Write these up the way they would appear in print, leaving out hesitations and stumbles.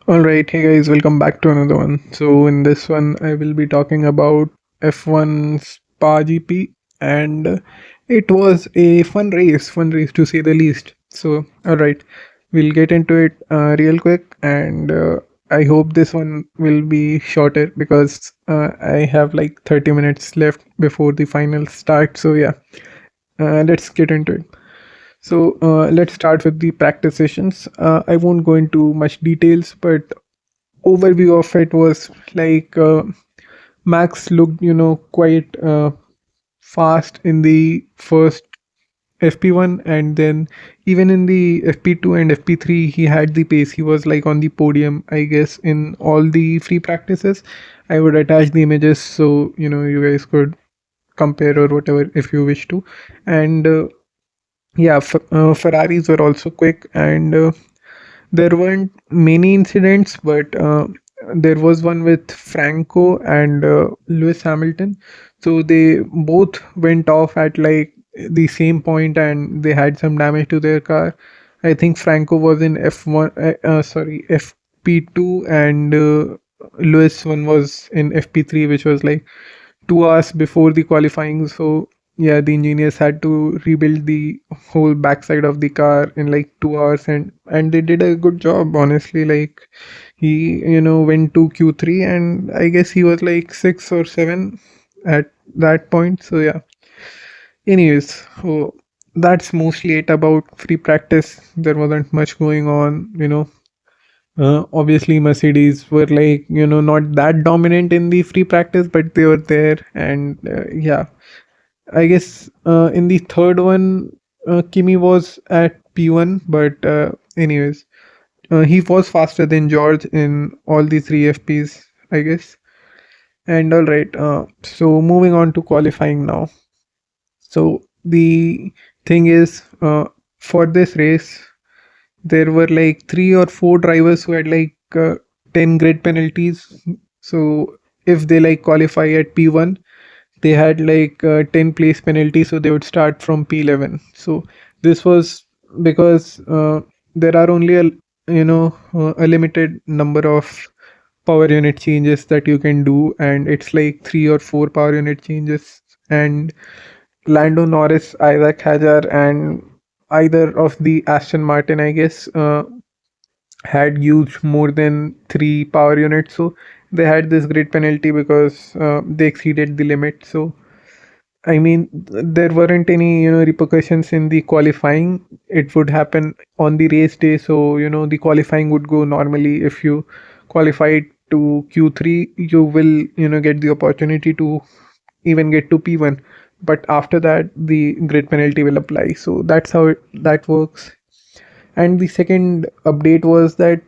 All right, hey guys, welcome back to another one. So in this one, I will be talking about F1 Spa GP, and it was a fun race to say the least. So, all right, we'll get into it real quick, and I hope this one will be shorter because I have like 30 minutes left before the final start. So yeah, let's get into it. So let's start with the practice sessions. I won't go into much details, but overview of it was like Max looked, quite fast in the first FP1, and then even in the FP2 and FP3, he had the pace. He was like on the podium, I guess, in all the free practices. I would attach the images so you guys could compare or whatever if you wish to. And yeah, Ferraris were also quick, and there weren't many incidents, but there was one with Franco and Lewis Hamilton. So they both went off at like the same point and they had some damage to their car. I think Franco was in F1, sorry, FP2, and Lewis one was in FP3, which was like 2 hours before the qualifying. So yeah, the engineers had to rebuild the whole backside of the car in like 2 hours, and they did a good job, honestly. Like he went to Q3, and I guess he was like 6 or 7 at that point. So yeah, anyways, so that's mostly it about free practice. There wasn't much going on. Obviously Mercedes were like not that dominant in the free practice, but they were there. And yeah, I guess in the third one, Kimi was at P1, but anyways, he was faster than George in all the three FPs, I guess. And all right, so moving on to qualifying now. So the thing is, for this race, there were like 3 or 4 drivers who had like 10 grid penalties. So if they like qualify at P1, they had like 10 place penalty, so they would start from P11. So this was because there are only a limited number of power unit changes that you can do, and it's like 3 or 4 power unit changes. And Lando Norris, Isaac Hadjar, and either of the Aston Martin, I guess, had used more than 3 power units, so they had this grid penalty because they exceeded the limit. So I mean, there weren't any, repercussions in the qualifying. It would happen on the race day. So, the qualifying would go normally. If you qualified to Q3, you will, get the opportunity to even get to P1. But after that, the grid penalty will apply. So that's how that works. And the second update was that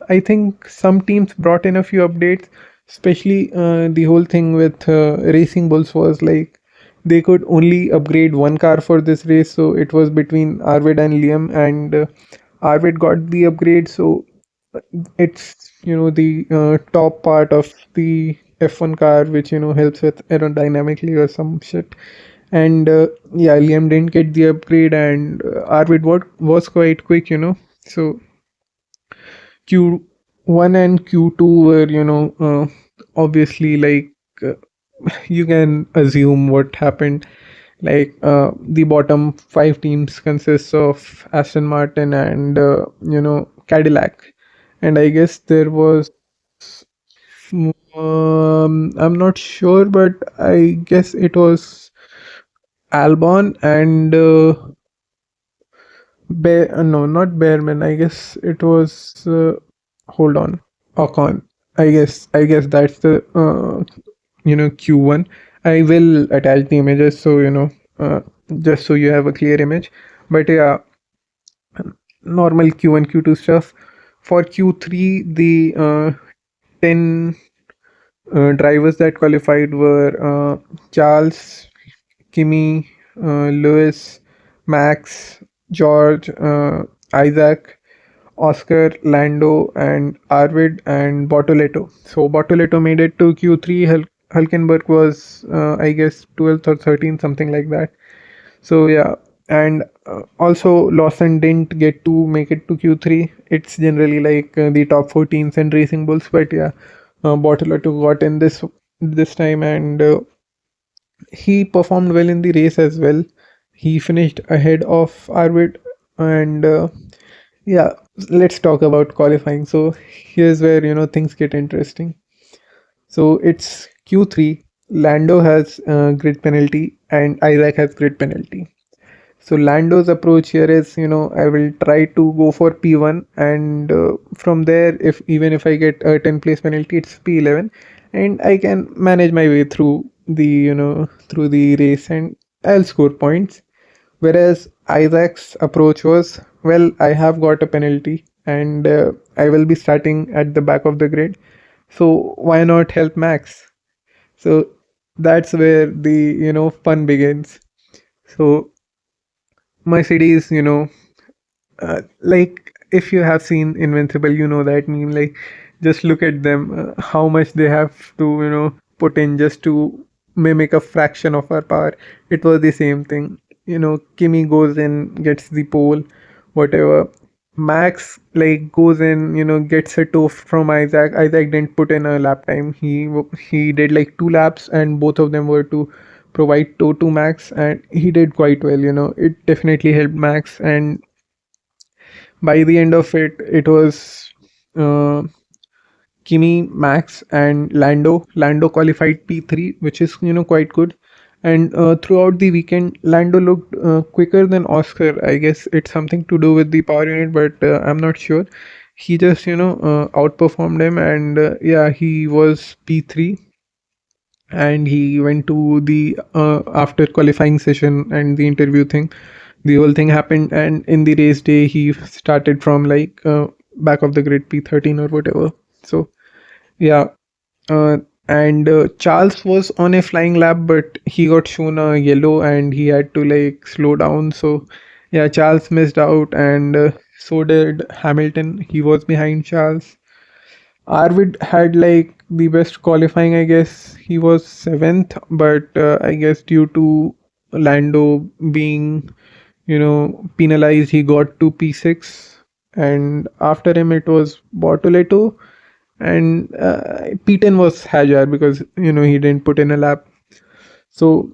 I think some teams brought in a few updates, especially the whole thing with Racing Bulls was like they could only upgrade one car for this race. So it was between Arvid and Liam, and Arvid got the upgrade. So it's the top part of the F1 car, which helps with aerodynamically or some shit. And yeah, Liam didn't get the upgrade, and Arvid was quite quick. So Q1 and Q2 were, obviously like uh, you can assume what happened. Like the bottom 5 teams consists of Aston Martin and Cadillac, and I guess there was I'm not sure, but I guess it was Albon and no, not Bearman. I guess it was. Hold on, Ocon. I guess that's the Q1. I will attach the images so uh, just so you have a clear image. But yeah, normal Q1 Q2 stuff. For Q3, the 10 drivers that qualified were Charles, Kimi, Lewis, Max, George, Isaac, Oscar, Lando, and Arvid and Bortoleto. So Bortoleto made it to Q3. Hulkenberg was, I guess, 12th or 13th, something like that. So yeah. And also Lawson didn't get to make it to Q3. It's generally like the top 4 teams and Racing Bulls, but yeah, Bortolotto got in this time, and he performed well in the race as well. He finished ahead of Arvid, and yeah, let's talk about qualifying. So here's where things get interesting. So it's Q3. Lando has grid penalty and Isaac has grid penalty. So Lando's approach here is, I will try to go for P1, and from there, if even if I get a 10 place penalty, it's P11, and I can manage my way through through the race, and I'll score points. Whereas Isaac's approach was, well, I have got a penalty, and I will be starting at the back of the grid, so why not help Max? So that's where the fun begins. So Mercedes, like if you have seen Invincible, you know that meme. Like, just look at them, how much they have to, put in just to mimic a fraction of our power. It was the same thing. Kimi goes in, gets the pole, whatever. Max like goes in, gets a toe from Isaac. Isaac didn't put in a lap time. He did like 2 laps, and both of them were to provide toe to Max, and he did quite well. It definitely helped Max, and by the end of it, it was uh, Kimi, Max, and Lando. Lando qualified P3, which is quite good. And throughout the weekend, Lando looked quicker than Oscar. I guess it's something to do with the power unit, but I'm not sure. He just outperformed him, and yeah, he was P3, and he went to the after qualifying session and the interview thing. The whole thing happened, and in the race day he started from like back of the grid, P13 or whatever. So yeah, uh, and Charles was on a flying lap, but he got shown a yellow and he had to like slow down. So yeah, Charles missed out, and so did Hamilton. He was behind Charles. Arvid had like the best qualifying, I guess. He was seventh, but I guess due to Lando being, penalized, he got to P6. And after him, it was Bortoleto, and P10 was Hajar because, he didn't put in a lap. So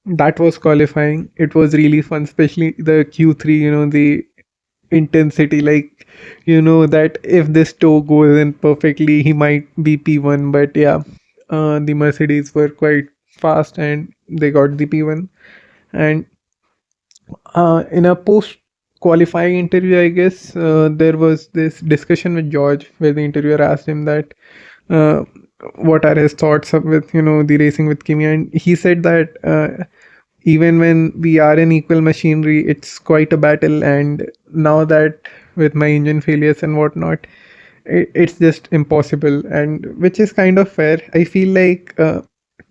that was qualifying. It was really fun, especially the Q3, the intensity, like that if this toe goes in perfectly, he might be P1. But yeah, the Mercedes were quite fast and they got the P1. And in a post qualifying interview, I guess there was this discussion with George where the interviewer asked him that uh, what are his thoughts of with the racing with Kimi, and he said that even when we are in equal machinery, it's quite a battle. And now that with my engine failures and whatnot, it's just impossible. And which is kind of fair. I feel like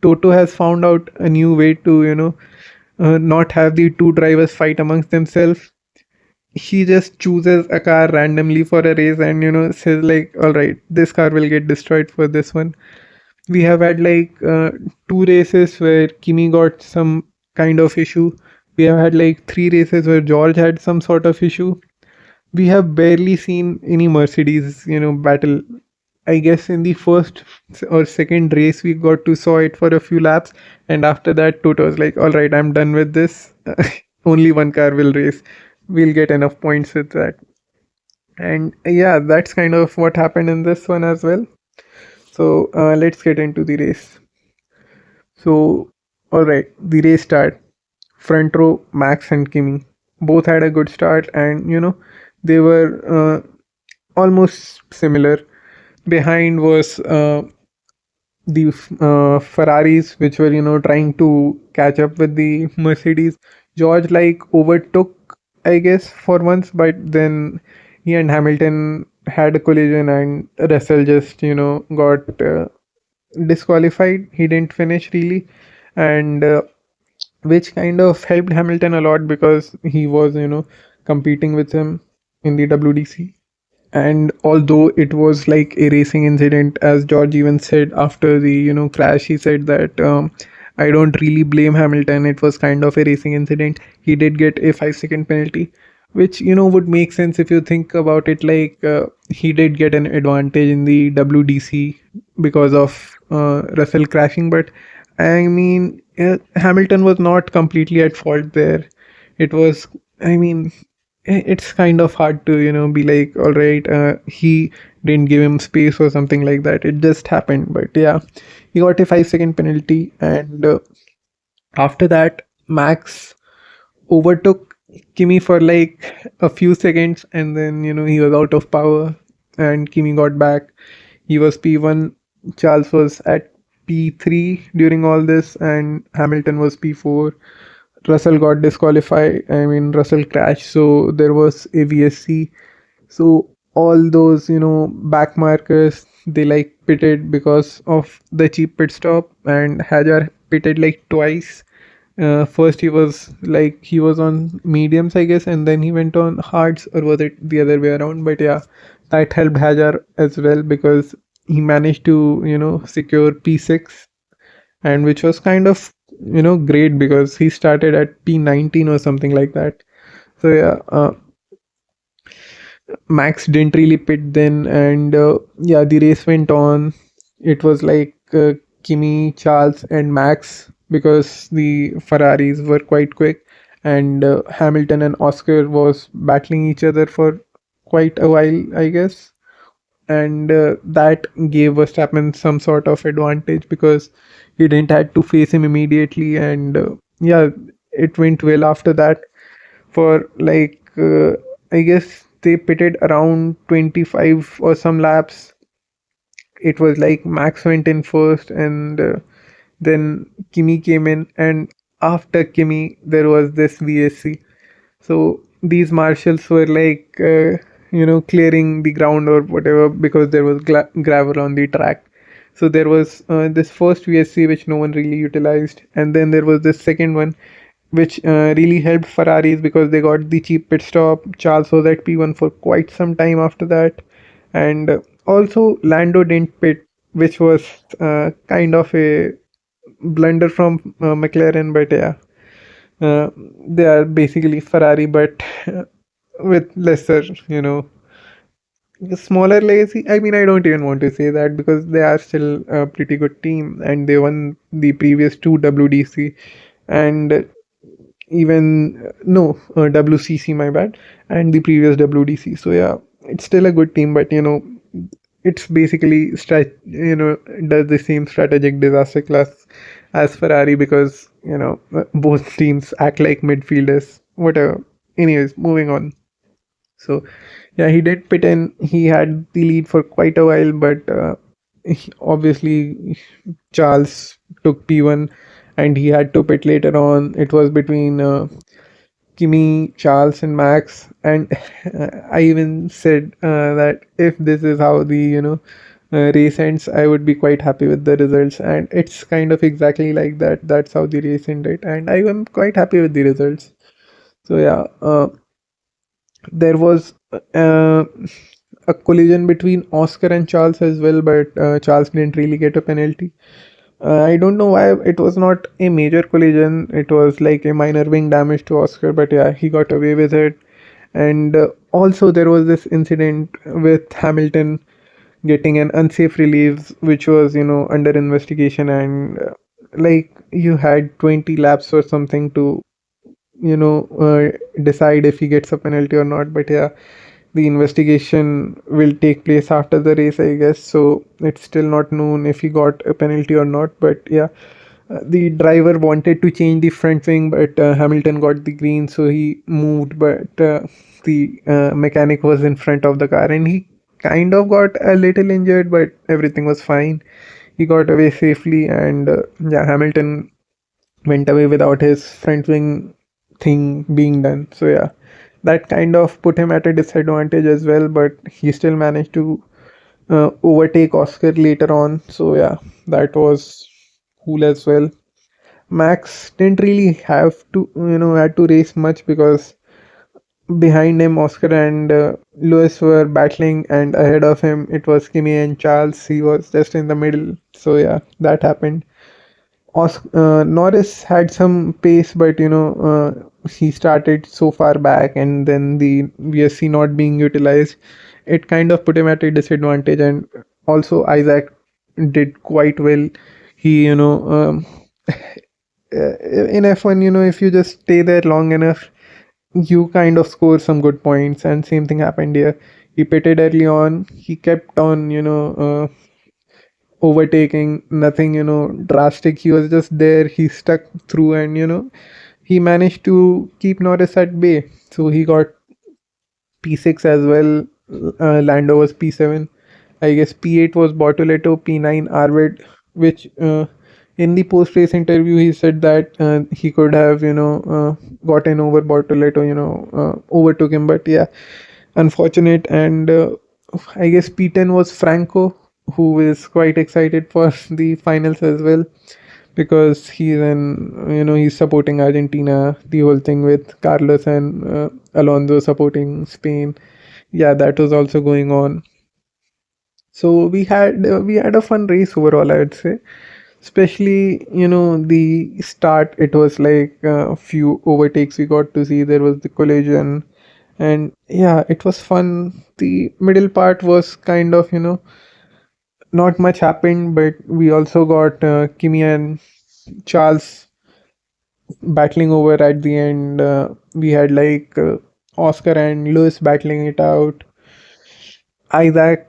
Toto has found out a new way to not have the two drivers fight amongst themselves. He just chooses a car randomly for a race and says like, all right, this car will get destroyed for this one. We have had like 2 races where Kimi got some kind of issue. We have had like 3 races where George had some sort of issue. We have barely seen any Mercedes, battle. I guess in the first or second race we got to saw it for a few laps, and after that Toto was like, "All right, I'm done with this. Only one car will race. We'll get enough points with that." And yeah, that's kind of what happened in this one as well. So let's get into the race. So, all right, the race start. Front row, Max and Kimi both had a good start, and they were almost similar. Behind was the Ferraris, which were trying to catch up with the Mercedes. George like overtook, I guess, for once, but then he and Hamilton had a collision, and Russell just got disqualified. He didn't finish really, and which kind of helped Hamilton a lot because he was competing with him in the WDC. And although it was like a racing incident, as George even said after the crash, he said that I don't really blame Hamilton. It was kind of a racing incident. He did get a 5 second penalty, which would make sense if you think about it. Like he did get an advantage in the WDC because of Russell crashing, but I mean, Hamilton was not completely at fault there. It was, I mean, it's kind of hard to be like, all right, he didn't give him space or something like that. It just happened. But yeah, he got a 5 second penalty, and after that Max overtook Kimi for like a few seconds, and then he was out of power, and Kimi got back. He was P1. Charles was at P3 during all this, and Hamilton was P4. Russell got disqualified. I mean, Russell crashed, so there was a VSC. So all those back markers, they like pitted because of the cheap pit stop, and Hajar pitted like twice. First he was on mediums, I guess, and then he went on hards, or was it the other way around? But yeah, that helped Hajar as well because he managed to secure P6, and which was kind of great because he started at P19 or something like that. So yeah, Max didn't really pit then, and yeah, the race went on. It was like Kimi, Charles, and Max because the Ferraris were quite quick, and Hamilton and Oscar was battling each other for quite a while, I guess, and that gave Verstappen some sort of advantage because he didn't had to face him immediately, and yeah, it went well after that for like I guess they pitted around 25 or some laps. It was like Max went in first, and then Kimi came in, and after Kimi there was this VSC. So these marshals were like clearing the ground or whatever because there was gravel on the track. So there was this first VSC which no one really utilized, and then there was this second one which really helped Ferraris because they got the cheap pit stop. Charles was at P1 for quite some time after that, and also Lando didn't pit, which was kind of a blunder from McLaren. But yeah, uh, they are basically Ferrari, but with lesser, smaller legacy. I mean, I don't even want to say that because they are still a pretty good team, and they won the previous two WDC, and even no WCC, my bad, and the previous WDC. So yeah, it's still a good team, but it's basically does the same strategic disaster class as Ferrari because both teams act like midfielders. Whatever. Anyways, moving on. So yeah, he did pit in. He had the lead for quite a while, but obviously Charles took P1, and he had to pit later on. It was between Kimi, Charles, and Max. And I even said that if this is how the race ends, I would be quite happy with the results. And it's kind of exactly like that. That's how the race ended, and I am quite happy with the results. So yeah, there was a collision between Oscar and Charles as well, but Charles didn't really get a penalty. I don't know why it was not a major collision. It was like a minor wing damage to Oscar, but yeah, he got away with it. And also, there was this incident with Hamilton getting an unsafe release, which was, under investigation. And like you had 20 laps or something to, decide if he gets a penalty or not. But yeah, the investigation will take place after the race, I guess. So it's still not known if he got a penalty or not. But yeah, the driver wanted to change the front wing, but Hamilton got the green, so he moved. But the mechanic was in front of the car, and he kind of got a little injured, but everything was fine. He got away safely, and yeah, Hamilton went away without his front wing thing being done. So yeah, that kind of put him at a disadvantage as well, but he still managed to overtake Oscar later on. So yeah, that was cool as well. Max didn't really have to, had to race much because behind him, Oscar and Lewis were battling, and ahead of him, it was Kimi and Charles. He was just in the middle. So yeah, that happened. Norris had some pace, but he started so far back, and then the VSC not being utilized, it kind of put him at a disadvantage. And also, Isaac did quite well. He, in F1, if you just stay there long enough, you kind of score some good points. And same thing happened here. He pitted early on. He kept on, overtaking, nothing, drastic. He was just there. He stuck through, and he managed to keep Norris at bay. So he got P6 as well. Lando was P7. I guess P8 was Bortoleto, P9 Arvid, which in the post race interview he said that he could have, gotten over Bortoleto, overtook him. But yeah, unfortunate. And I guess P10 was Franco, who is quite excited for the finals as well, because he's supporting Argentina, the whole thing with Carlos and Alonso supporting Spain. Yeah, that was also going on. So we had a fun race overall, I would say. Especially, the start, it was like a few overtakes we got to see. There was the collision, and yeah, it was fun. The middle part was kind of, not much happened, but we also got Kimi and Charles battling over at the end. We had like Oscar and Lewis battling it out. Isaac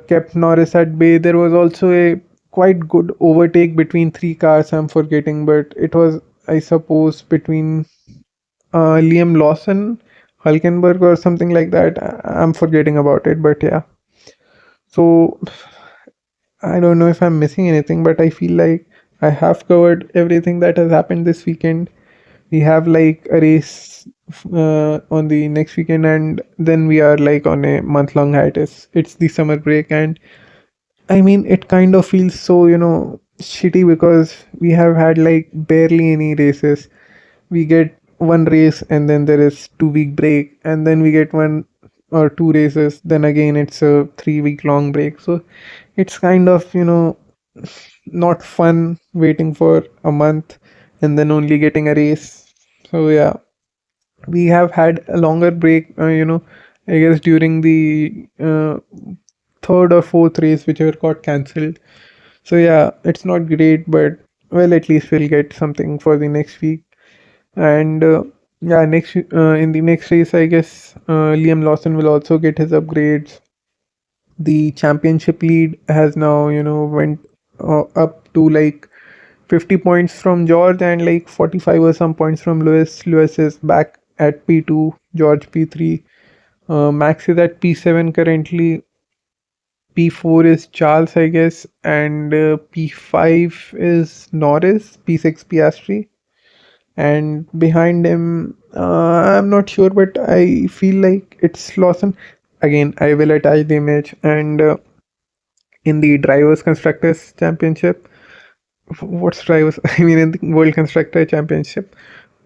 kept Norris at bay. There was also a quite good overtake between three cars. I'm forgetting, but it was, I suppose, between Liam Lawson, Hulkenberg, or something like that. I'm forgetting about it, but yeah. So I don't know if I'm missing anything, but I feel like I have covered everything that has happened this weekend. We have like a race on the next weekend, and then we are like on a month-long hiatus. It's the summer break, and I mean, it kind of feels so, shitty, because we have had like barely any races. We get one race, and then there is 2 week break, and then we get one or two races, then again it's a 3 week long break. So it's kind of, not fun waiting for a month and then only getting a race. So yeah, we have had a longer break, I guess during the third or fourth race, which were got cancelled. So yeah, it's not great, but well, at least we'll get something for the next week. And yeah, in the next race, I guess Liam Lawson will also get his upgrades. The championship lead has now, went up to like 50 points from George, and like 45 or some points from Lewis. Lewis is back at P2, George P3. Max is at P7 currently. P4 is Charles, I guess, and P5 is Norris, P6 Piastri, and behind him, I'm not sure, but I feel like it's Lawson. Again, I will attach the image. And in the drivers constructors championship, what's drivers? I mean, in the world constructor championship,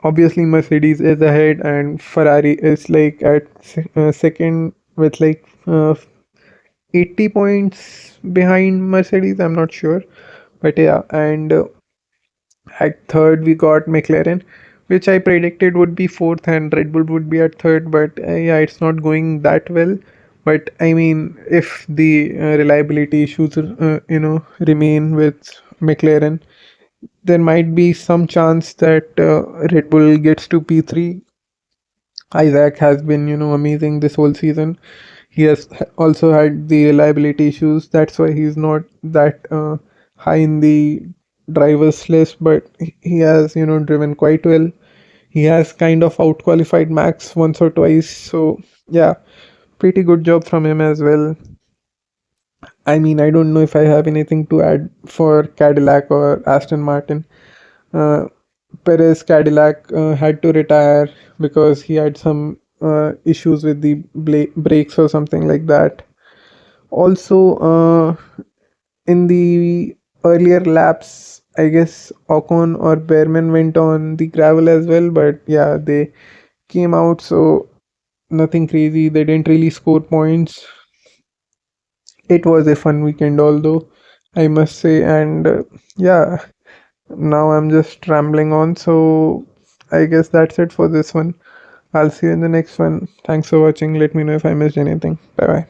obviously Mercedes is ahead, and Ferrari is like at second with like 80 points behind Mercedes. I'm not sure, but yeah. And at third, we got McLaren, which I predicted would be fourth, and Red Bull would be at third. But yeah, it's not going that well. But I mean, if the reliability issues, remain with McLaren, there might be some chance that Red Bull gets to P3. Isaac has been, amazing this whole season. He has also had the reliability issues. That's why he's not that high in the drivers list, but he has, driven quite well. He has kind of outqualified Max once or twice. So, yeah, pretty good job from him as well. I mean, I don't know if I have anything to add for Cadillac or Aston Martin. Uh, Perez Cadillac had to retire because he had some issues with the brakes or something like that. Also, in the earlier laps, I guess Ocon or Behrman went on the gravel as well, but yeah, they came out, so nothing crazy. They didn't really score points. It was a fun weekend, although I must say, and yeah, Now I'm just rambling on, so I guess that's it for this one. I'll see you in the next one. Thanks for watching. Let me know if I missed anything. Bye bye.